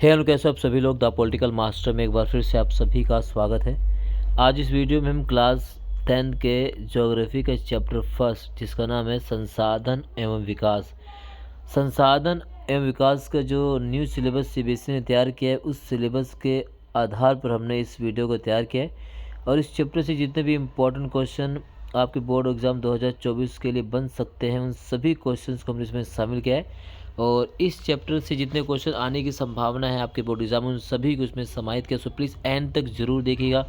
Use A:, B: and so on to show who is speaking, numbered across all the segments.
A: Hello, कैसे आप सभी लोग। द पॉलिटिकल मास्टर में एक बार फिर से आप सभी का स्वागत है। आज इस वीडियो में हम क्लास 10 के ज्योग्राफी के चैप्टर फर्स्ट, जिसका नाम है संसाधन एवं विकास। संसाधन एवं विकास का जो न्यू सिलेबस सीबीएसई ने तैयार किया है, उस सिलेबस के आधार पर हमने इस वीडियो को तैयार किया है। और इस चैप्टर से जितने भी इम्पोर्टेंट क्वेश्चन आपके बोर्ड एग्ज़ाम 2024 के लिए बन सकते हैं, उन सभी क्वेश्चंस को हमने इसमें शामिल किया है। और इस चैप्टर से जितने क्वेश्चन आने की संभावना है आपके बोर्ड एग्जाम, उन सभी को इसमें समाहित किया। सो प्लीज़ एंड तक ज़रूर देखिएगा।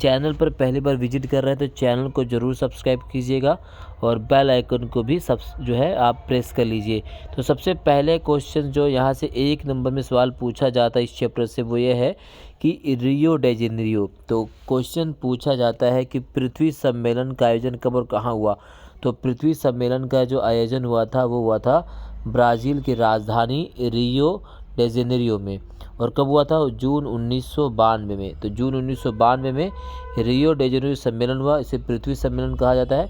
A: चैनल पर पहली बार विजिट कर रहे हैं तो चैनल को ज़रूर सब्सक्राइब कीजिएगा और बेल आइकन को भी जो है आप प्रेस कर लीजिए। तो सबसे पहले क्वेश्चन जो यहाँ से 1 नंबर में सवाल पूछा जाता है इस चैप्टर से, वो ये है कि रियो डे जेनेरियो। तो क्वेश्चन पूछा जाता है कि पृथ्वी सम्मेलन का आयोजन कब और कहाँ हुआ। तो पृथ्वी सम्मेलन का जो आयोजन हुआ था वो हुआ था ब्राज़ील की राजधानी रियो डे जेनेरियो में। और कब हुआ था? जून 1992 में। तो जून 1992 में रियो डे जेनेरियो सम्मेलन हुआ। इसे पृथ्वी सम्मेलन कहा जाता है।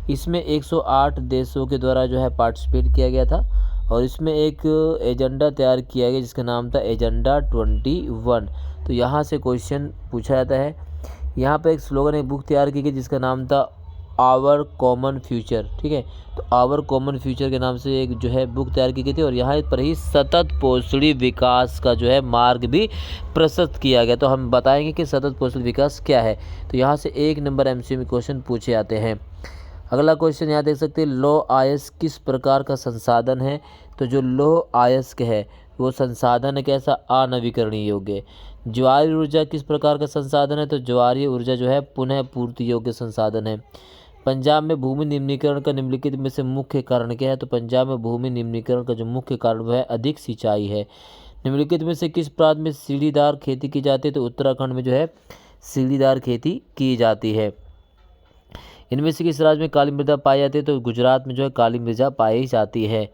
A: इसमें 108 देशों के द्वारा जो है पार्टिसिपेट किया गया था और इसमें एक एजेंडा तैयार किया गया जिसका नाम था एजेंडा 21। तो यहाँ से क्वेश्चन पूछा जाता है। यहाँ पर एक स्लोगन, एक बुक तैयार की गई जिसका नाम था आवर कॉमन फ्यूचर। ठीक है, तो आवर कॉमन फ्यूचर के नाम से एक जो है बुक तैयार की गई थी और यहाँ पर ही सतत पोषणी विकास का जो है मार्ग भी प्रशस्त किया गया। तो हम बताएंगे कि सतत पोषणी विकास क्या है। तो यहाँ से 1 नंबर एमसीक्यू में क्वेश्चन पूछे जाते हैं। अगला क्वेश्चन यहाँ देख सकते हैं, लौह अयस्क किस प्रकार का संसाधन है। तो जो लौह अयस्क है वो संसाधन है कैसा? अनवीकरणीय योग्य। ज्वारीय ऊर्जा किस प्रकार का संसाधन है। तो ज्वारीय ऊर्जा जो है पुनः पूर्ति योग्य संसाधन है। पंजाब में भूमि निम्नीकरण का निम्नलिखित में से मुख्य कारण क्या है। तो पंजाब में भूमि निम्नीकरण का जो मुख्य कारण वह है अधिक सिंचाई है। निम्नलिखित में से किस प्रांत में सीढ़ीदार खेती की जाती है। तो उत्तराखंड में जो है सीढ़ीदार खेती की जाती है। इनमें से किस राज्य में काली मृदा पाई जाती है। तो गुजरात में जो है काली मृदा पाई जाती है।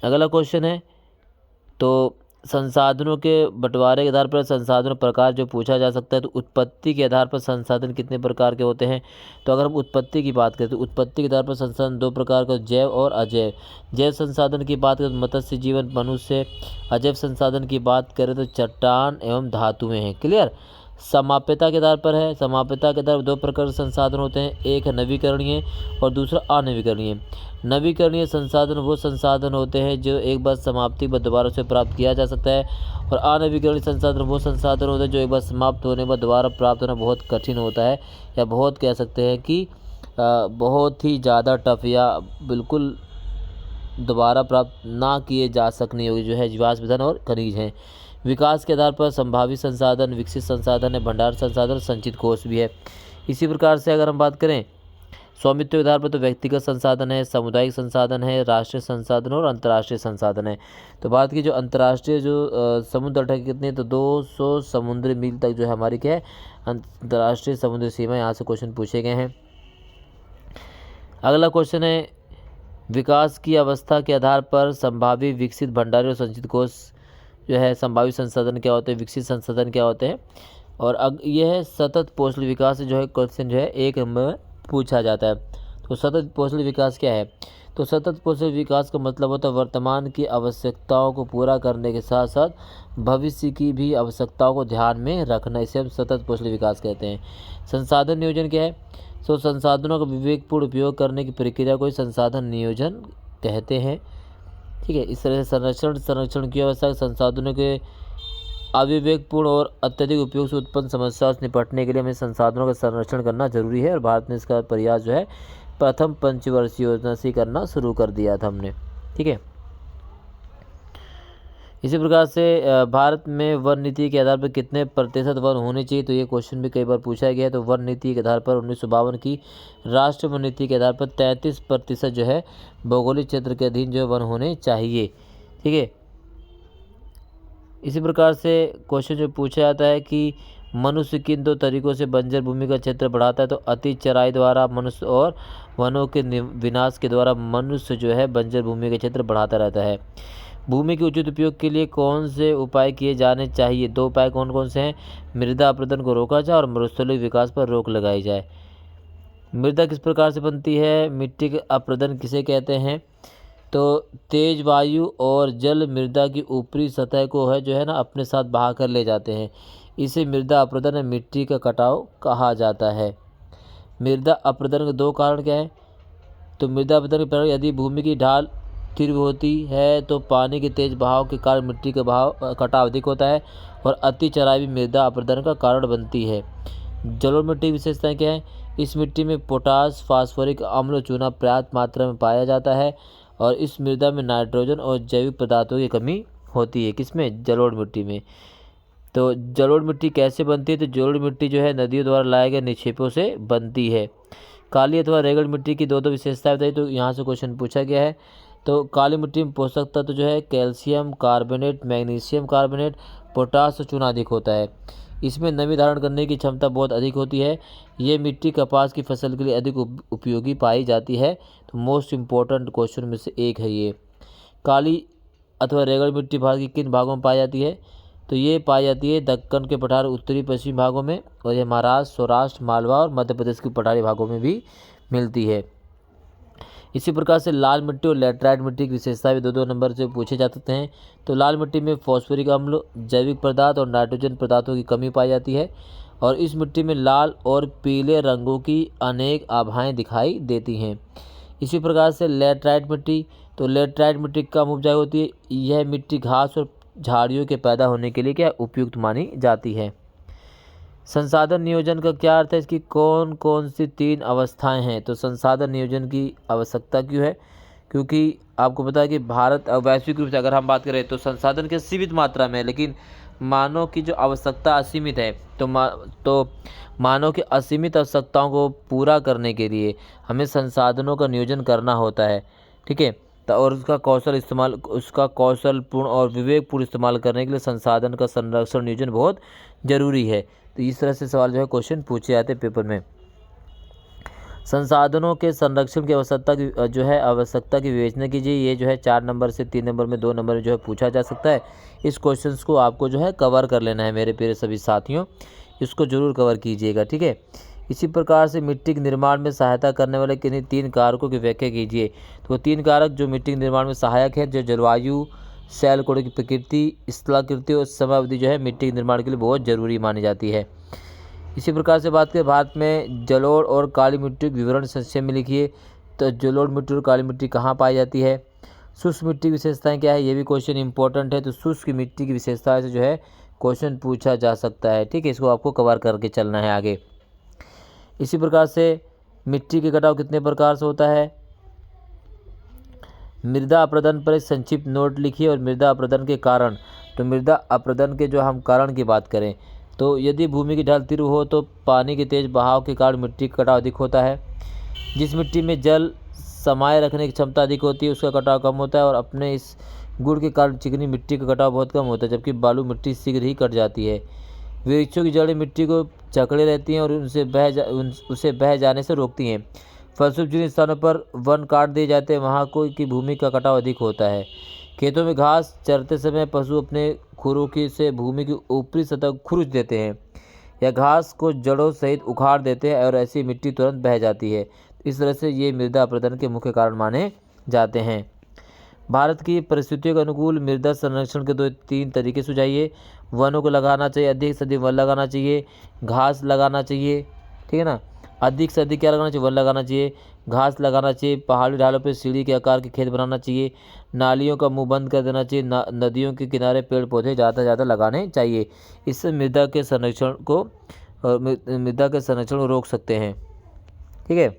A: अगला क्वेश्चन है, तो संसाधनों के बंटवारे के आधार पर संसाधनों प्रकार जो पूछा जा सकता है। तो उत्पत्ति के आधार पर संसाधन कितने प्रकार के होते हैं। तो अगर हम उत्पत्ति की बात करें तो उत्पत्ति के आधार पर संसाधन 2 प्रकार का, जैव और अजैव। जैव संसाधन की बात करें तो मत्स्य जीवन, मनुष्य। अजैव संसाधन की बात करें तो चट्टान एवं धातुएं हैं। क्लियर। समाप्यता के आधार पर है। समाप्यता के आधार पर 2 प्रकार के संसाधन होते हैं, एक है नवीकरणीय और दूसरा अनवीकरणीय। नवीकरणीय संसाधन वो संसाधन होते हैं जो एक बार समाप्ति पर दोबारा से प्राप्त किया जा सकता है और अनवीकरणीय संसाधन वो संसाधन होते हैं जो एक बार समाप्त होने पर दोबारा प्राप्त होना बहुत कठिन होता है, या बहुत कह सकते हैं कि बहुत ही ज़्यादा टफ या बिल्कुल दोबारा प्राप्त ना किए जा सकने योग्य जो है जीवाश्म ईंधन और खनिज हैं। विकास के आधार पर संभावित संसाधन, विकसित संसाधन है, भंडार संसाधन, संचित कोष भी है। इसी प्रकार से अगर हम बात करें स्वामित्व के आधार पर तो व्यक्तिगत संसाधन है, सामुदायिक संसाधन है, राष्ट्रीय संसाधन और अंतर्राष्ट्रीय संसाधन है। तो भारत की जो अंतर्राष्ट्रीय जो समुद्र तट है कितनी, तो 200 समुद्री मील तक जो है हमारी क्या है अंतर्राष्ट्रीय समुद्री सीमा। यहाँ से क्वेश्चन पूछे गए हैं। अगला क्वेश्चन है, विकास की अवस्था के आधार पर संभावित, विकसित, भंडारी और संचित कोष जो है संभावित संसाधन क्या होते हैं, विकसित संसाधन क्या होते हैं। और यह है सतत पोषण विकास जो है क्वेश्चन जो है 1 नंबर में पूछा जाता है। तो सतत पोषण विकास क्या है। तो सतत पोषण विकास का मतलब होता है वर्तमान की आवश्यकताओं को पूरा करने के साथ साथ भविष्य की भी आवश्यकताओं को ध्यान में रखना, इसे हम सतत पोषण विकास कहते हैं। संसाधन नियोजन क्या है। तो संसाधनों का विवेकपूर्ण उपयोग करने की प्रक्रिया को संसाधन नियोजन कहते हैं। ठीक है, इस तरह से संरक्षण की व्यवस्था संसाधनों के अविवेकपूर्ण और अत्यधिक उपयोग से उत्पन्न समस्याओं से निपटने के लिए हमें संसाधनों का संरक्षण करना जरूरी है और भारत ने इसका प्रयास जो है प्रथम पंचवर्षीय योजना से करना शुरू कर दिया था हमने। ठीक है, इसी प्रकार से भारत में वन नीति के आधार पर कितने प्रतिशत वन होने चाहिए। तो ये क्वेश्चन भी कई बार पूछा गया है। तो वन नीति के आधार पर 1952 की राष्ट्रीय वन नीति के आधार पर 33% जो है भौगोलिक क्षेत्र के अधीन जो वन होने चाहिए। ठीक है, इसी प्रकार से क्वेश्चन जो पूछा जाता है कि मनुष्य किन 2 तरीकों से बंजर भूमि का क्षेत्र बढ़ाता है। तो अति चराई द्वारा मनुष्य और वनों के विनाश के द्वारा मनुष्य जो है बंजर भूमि का क्षेत्र बढ़ाता रहता है। भूमि के उचित उपयोग के लिए कौन से उपाय किए जाने चाहिए। 2 उपाय कौन कौन से हैं। मृदा अपरदन को रोका जाए और मरुस्थलीय विकास पर रोक लगाई जाए। मृदा किस प्रकार से बनती है, मिट्टी के अपरदन किसे कहते हैं, तो तेज वायु और जल मृदा की ऊपरी सतह को है जो है ना अपने साथ बहा कर ले जाते हैं। इसे मृदा अपरदन या मिट्टी का कटाव कहा जाता है। मृदा अपरदन के दो कारण क्या है? तो मृदा अपरदन के कारण यदि भूमि की ढाल तीव्र होती है तो पानी के तेज बहाव के कारण मिट्टी का बहाव कटाव अधिक होता है और अति चराई भी मृदा अपरदन का कारण बनती है। जलोढ़ मिट्टी की विशेषताएं क्या है? इस मिट्टी में पोटास, फास्फोरिक अम्ल और चूना पर्याप्त मात्रा में पाया जाता है और इस मृदा में नाइट्रोजन और जैविक पदार्थों की कमी होती है। किसमें? जलोढ़ मिट्टी में। तो जलोढ़ मिट्टी कैसे बनती है? तो जलोढ़ मिट्टी जो है नदियों द्वारा लाए गए निक्षेपों से बनती है। काली अथवा रेगड़ मिट्टी की दो विशेषताएं बताई, तो यहाँ से क्वेश्चन पूछा गया है। तो काली मिट्टी में पोषक तत्व जो है calcium carbonate, magnesium carbonate, potash और चूना अधिक होता है। इसमें नमी धारण करने की क्षमता बहुत अधिक होती है। ये मिट्टी कपास की फसल के लिए अधिक उपयोगी पाई जाती है। तो मोस्ट इम्पोर्टेंट क्वेश्चन में से एक है ये। काली अथवा रेगड़ मिट्टी भारत के किन भागों में पाई जाती है? तो ये पाई जाती है दक्कन के पठार उत्तरी पश्चिमी भागों में, और ये महाराष्ट्र, सौराष्ट्र, मालवा और मध्य प्रदेश के पठारी भागों में भी मिलती है। इसी प्रकार से लाल मिट्टी और लैटराइट मिट्टी की विशेषता भी दो नंबर से पूछे जा सकते हैं। तो लाल मिट्टी में फॉस्फोरिक अम्ल, जैविक पदार्थ और नाइट्रोजन पदार्थों की कमी पाई जाती है और इस मिट्टी में लाल और पीले रंगों की अनेक आभाएं दिखाई देती हैं। इसी प्रकार से लैटराइट मिट्टी, तो लैटराइट मिट्टी कम उपजाऊ होती है। यह मिट्टी घास और झाड़ियों के पैदा होने के लिए क्या उपयुक्त मानी जाती है। संसाधन नियोजन का क्या अर्थ है? इसकी कौन कौन सी 3 अवस्थाएं हैं? तो संसाधन नियोजन की आवश्यकता क्यों है? क्योंकि आपको पता है कि भारत वैश्विक रूप से अगर हम बात करें तो संसाधन की सीमित मात्रा में है, लेकिन मानव की जो आवश्यकता असीमित है। तो मानव की असीमित आवश्यकताओं को पूरा करने के लिए हमें संसाधनों का नियोजन करना होता है। ठीक है, और उसका कौशलपूर्ण और विवेकपूर्ण इस्तेमाल करने के लिए संसाधन का संरक्षण नियोजन बहुत जरूरी है। तो इस तरह से सवाल जो है क्वेश्चन पूछे जाते हैं पेपर में। संसाधनों के संरक्षण की आवश्यकता की विवेचना कीजिए। ये जो है 4 नंबर से 3 नंबर में 2 नंबर में जो है पूछा जा सकता है। इस क्वेश्चन को आपको जो है कवर कर लेना है मेरे प्यारे सभी साथियों, इसको जरूर कवर कीजिएगा। ठीक है, इसी प्रकार से मिट्टी के निर्माण में सहायता करने वाले किन्हीं 3 कारकों की व्याख्या कीजिए। तो 3 कारक जो मिट्टी के निर्माण में सहायक है, जो जलवायु, शैल कोड़ की प्रकृति, स्थलाकृति और समय अवधि जो है मिट्टी के निर्माण के लिए बहुत जरूरी मानी जाती है। इसी प्रकार से बात करें भारत में जलोढ़ और काली मिट्टी के विवरण संक्षेप में लिखिए। तो जलोढ़ मिट्टी और काली मिट्टी कहाँ पाई जाती है? शुष्क मिट्टी की विशेषताएं क्या है? ये भी क्वेश्चन इंपॉर्टेंट है। तो शुष्क मिट्टी की विशेषताएं से जो है क्वेश्चन पूछा जा सकता है। ठीक है, इसको आपको कवर करके चलना है आगे। इसी प्रकार से मिट्टी के कटाव कितने प्रकार से होता है? मृदा अपरदन पर एक संक्षिप्त नोट लिखिए और मृदा अपरदन के कारण। तो मृदा अपरदन के जो हम कारण की बात करें तो यदि भूमि की ढाल तीव्र हो तो पानी के तेज बहाव के कारण मिट्टी का कटाव अधिक होता है। जिस मिट्टी में जल समाये रखने की क्षमता अधिक होती है उसका कटाव कम होता है और अपने इस गुण के कारण चिकनी मिट्टी का कटाव बहुत कम होता है, जबकि बालू मिट्टी शीघ्र ही कट जाती है। वृक्षों की जड़ें मिट्टी को जकड़े रहती हैं और उसे बह जाने से रोकती हैं। फलस्वरूप जिन स्थानों पर वन काट दिए जाते हैं वहाँ की भूमि का कटाव अधिक होता है। खेतों में घास चरते समय पशु अपने खुरों से भूमि की ऊपरी सतह खुरच देते हैं या घास को जड़ों सहित उखाड़ देते हैं और ऐसी मिट्टी तुरंत बह जाती है। इस तरह से ये मृदा अपरदन के मुख्य कारण माने जाते हैं। भारत की परिस्थितियों के अनुकूल मृदा संरक्षण के 2-3 तरीके सुझाइए। वनों को लगाना चाहिए, अधिक से अधिक वन लगाना चाहिए, घास लगाना चाहिए। ठीक है ना, अधिक से अधिक क्या लगाना चाहिए? वन लगाना चाहिए, घास लगाना चाहिए, पहाड़ी ढालों पर सीढ़ी के आकार के खेत बनाना चाहिए, नालियों का मुंह बंद कर देना चाहिए, नदियों के किनारे पेड़ पौधे ज़्यादा से ज़्यादा लगाने चाहिए। इससे मृदा के संरक्षण को रोक सकते हैं। ठीक है,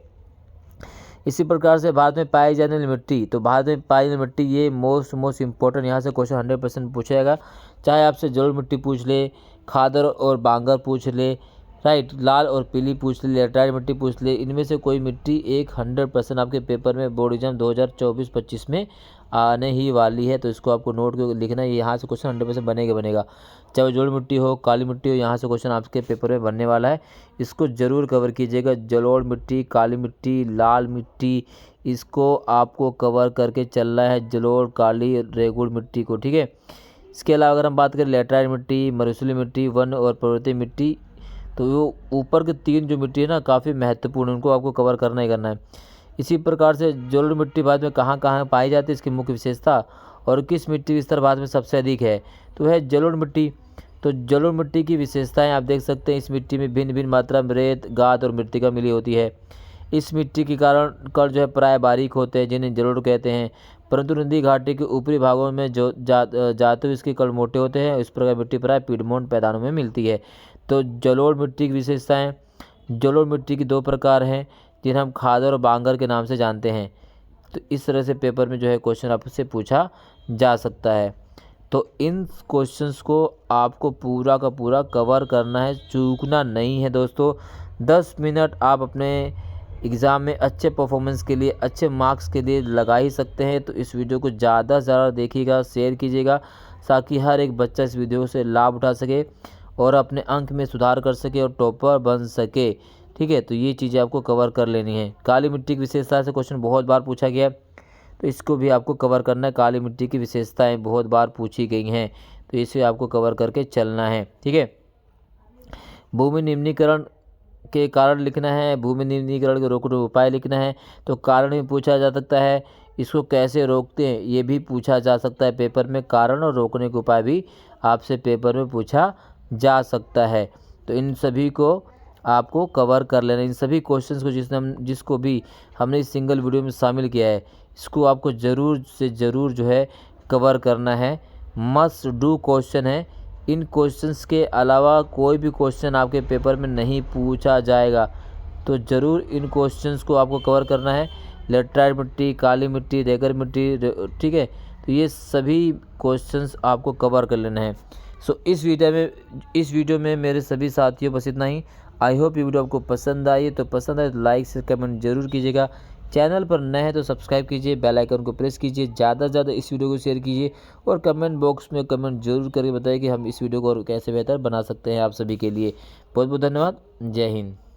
A: इसी प्रकार से भारत में पाई जाने वाली मिट्टी, तो भारत में पाई जाने वाली मिट्टी ये मोस्ट इम्पोर्टेंट, यहाँ से क्वेश्चन 100% पूछा जाएगा। चाहे आपसे जलोढ़ मिट्टी पूछ ले, खादर और बांगर पूछ ले, राइट, लाल और पीली पूछ ले, लैटराइट मिट्टी पूछ ले, इनमें से कोई मिट्टी 100% आपके पेपर में बोर्ड एग्जाम 2024-25 में आने ही वाली है। तो इसको आपको नोट करके लिखना है, यहाँ से क्वेश्चन 100% बनेगा। चाहे जलोढ़ मिट्टी हो, काली मिट्टी हो, यहाँ से क्वेश्चन आपके पेपर में बनने वाला है। इसको ज़रूर कवर कीजिएगा। जलोढ़ मिट्टी, काली मिट्टी, लाल मिट्टी, इसको आपको कवर करके चलना है, जलोढ़, काली, रेगुड़ मिट्टी को। ठीक है, इसके अलावा अगर हम बात करें लैटराइट मिट्टी, मरूस्थलीय मिट्टी, वन और पर्वतीय मिट्टी, तो वो ऊपर के 3 जो मिट्टी है ना काफ़ी महत्वपूर्ण, उनको आपको कवर करना ही करना है। इसी प्रकार से जलोढ़ मिट्टी भारत में कहाँ कहाँ पाई जाती है, इसकी मुख्य विशेषता, और किस मिट्टी का स्तर भारत में सबसे अधिक है, तो है जलोढ़ मिट्टी। तो जलोढ़ मिट्टी की विशेषताएं आप देख सकते हैं, इस मिट्टी में भिन्न भिन्न मात्रा में रेत, गाद और मृत्तिका मिली होती है। इस मिट्टी के कारण कण जो है प्राय बारीक होते हैं, जिन्हें जलोढ़ कहते हैं, परंतु नदी घाटी के ऊपरी भागों में जो जाते हुए इसके कण मोटे होते हैं। इस प्रकार मिट्टी प्राय पीडमोंट मैदानों में मिलती है। तो जलोढ़ मिट्टी की विशेषताएं, जलोढ़ मिट्टी की दो प्रकार हैं, जिन्हें हम खादर और बांगर के नाम से जानते हैं। तो इस तरह से पेपर में जो है क्वेश्चन आपसे पूछा जा सकता है। तो इन क्वेश्चंस को आपको पूरा का पूरा कवर करना है, चूकना नहीं है दोस्तों। 10 मिनट आप अपने एग्ज़ाम में अच्छे परफॉर्मेंस के लिए, अच्छे मार्क्स के लिए लगा ही सकते हैं। तो इस वीडियो को ज़्यादा से ज़्यादा देखिएगा, शेयर कीजिएगा, ताकि हर एक बच्चा इस वीडियो से लाभ उठा सके और अपने अंक में सुधार कर सके और टॉपर बन सके। ठीक है, तो ये चीज़ें आपको कवर कर लेनी है। काली मिट्टी की विशेषता से क्वेश्चन बहुत बार पूछा गया है, तो इसको भी आपको कवर करना है। काली मिट्टी की विशेषताएं बहुत बार पूछी गई हैं, तो इसे आपको कवर करके चलना है। ठीक है, भूमि निम्नीकरण के कारण लिखना है, भूमि निम्नीकरण के रोकने उपाय लिखना है। तो कारण भी पूछा जा सकता है, इसको कैसे रोकते हैं ये भी पूछा जा सकता है पेपर में। कारण और रोकने के उपाय भी आपसे पेपर में पूछा जा सकता है। तो इन सभी को आपको कवर कर लेना। इन सभी क्वेश्चंस को जिसको भी हमने इस सिंगल वीडियो में शामिल किया है, इसको आपको ज़रूर से ज़रूर जो है कवर करना है। मस्ट डू क्वेश्चन है। इन क्वेश्चंस के अलावा कोई भी क्वेश्चन आपके पेपर में नहीं पूछा जाएगा, तो ज़रूर इन क्वेश्चंस को आपको कवर करना है। लेटराइट मिट्टी, काली मिट्टी, रेगर मिट्टी, ठीक है, तो ये सभी क्वेश्चंस आपको कवर कर लेना है। सो इस वीडियो में मेरे सभी साथियों बस इतना ही। आई होप ये वीडियो आपको पसंद आई। तो पसंद आए तो लाइक से कमेंट जरूर कीजिएगा। चैनल पर नए हैं तो सब्सक्राइब कीजिए, बेल आइकन को प्रेस कीजिए, ज़्यादा से ज़्यादा इस वीडियो को शेयर कीजिए और कमेंट बॉक्स में कमेंट जरूर करके बताइए कि हम इस वीडियो को और कैसे बेहतर बना सकते हैं आप सभी के लिए। बहुत बहुत धन्यवाद। जय हिंद।